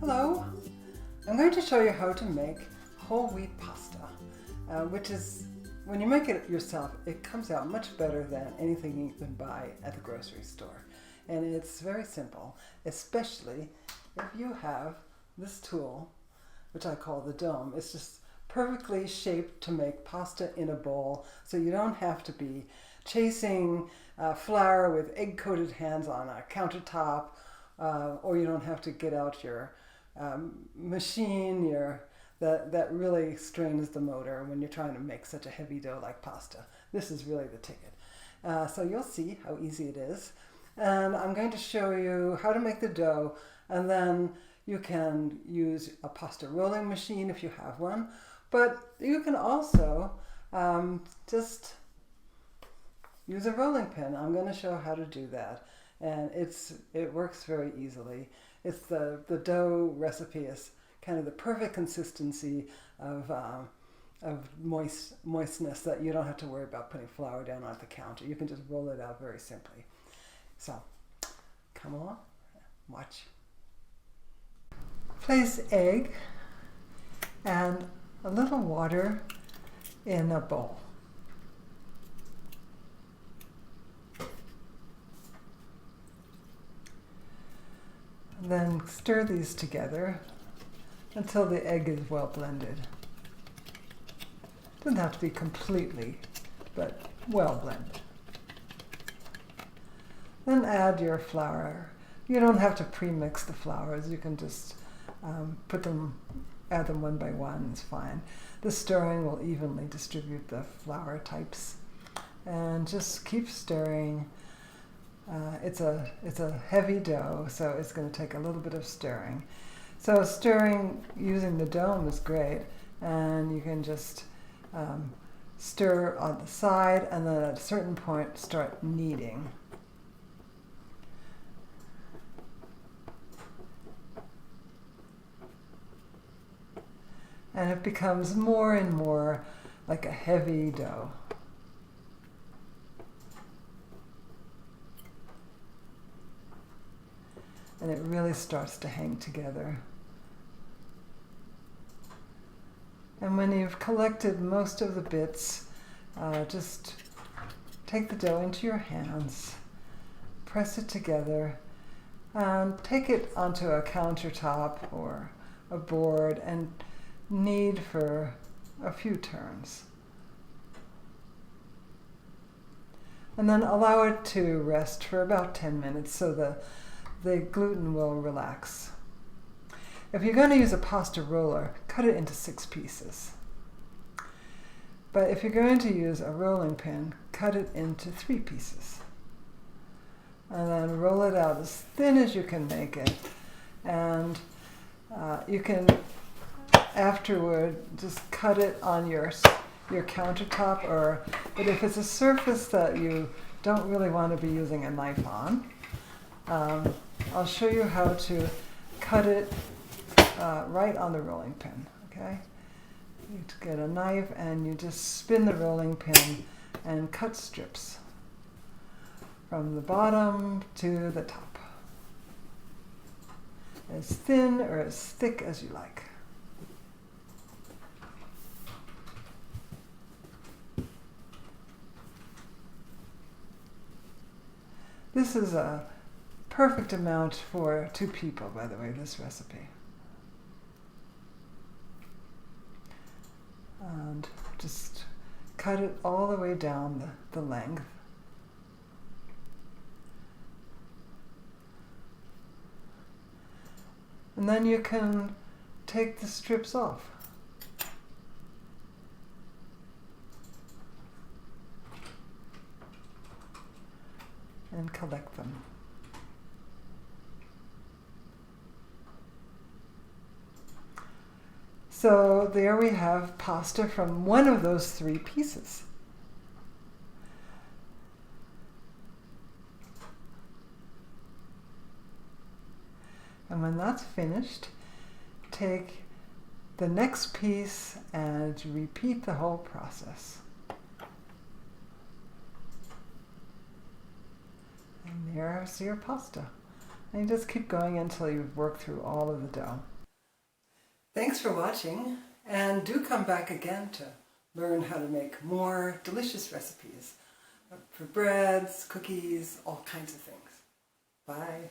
Hello, I'm going to show you how to make whole wheat pasta, which is, when you make it yourself, it comes out much better than anything you can buy at the grocery store. And it's very simple, especially if you have this tool, which I call the dome. It's just perfectly shaped to make pasta in a bowl, so you don't have to be chasing flour with egg-coated hands on a countertop, or you don't have to get out your machine that really strains the motor when you're trying to make such a heavy dough like pasta. This is really the ticket. So you'll see how easy it is. And I'm going to show you how to make the dough, and then you can use a pasta rolling machine if you have one, but you can also just use a rolling pin. I'm going to show how to do that, and it works very easily. It's the dough recipe is kind of the perfect consistency of moistness that you don't have to worry about putting flour down on the counter. You can just roll it out very simply. So, come along, watch. Place egg and a little water in a bowl. Then stir these together until the egg is well blended. Doesn't have to be completely, but well blended. Then add your flour. You don't have to pre-mix the flours. You can just add them one by one. It's fine. The stirring will evenly distribute the flour types, and just keep stirring. It's a heavy dough, so it's going to take a little bit of stirring. So stirring using the dome is great, and you can just stir on the side, and then at a certain point start kneading. And it becomes more and more like a heavy dough. And it really starts to hang together. And when you've collected most of the bits, just take the dough into your hands, press it together, and take it onto a countertop or a board and knead for a few turns. And then allow it to rest for about 10 minutes so the gluten will relax. If you're going to use a pasta roller, cut it into 6 pieces. But if you're going to use a rolling pin, cut it into 3 pieces. And then roll it out as thin as you can make it. And you can afterward just cut it on your countertop, but if it's a surface that you don't really want to be using a knife on, I'll show you how to cut it right on the rolling pin. Okay, you get a knife and you just spin the rolling pin and cut strips from the bottom to the top, as thin or as thick as you like. This is a perfect amount for 2 people, by the way, this recipe. And just cut it all the way down the length. And then you can take the strips off. And collect them. So there we have pasta from one of those 3 pieces. And when that's finished, take the next piece and repeat the whole process. And there's your pasta. And you just keep going until you've worked through all of the dough. Thanks for watching, and do come back again to learn how to make more delicious recipes for breads, cookies, all kinds of things. Bye.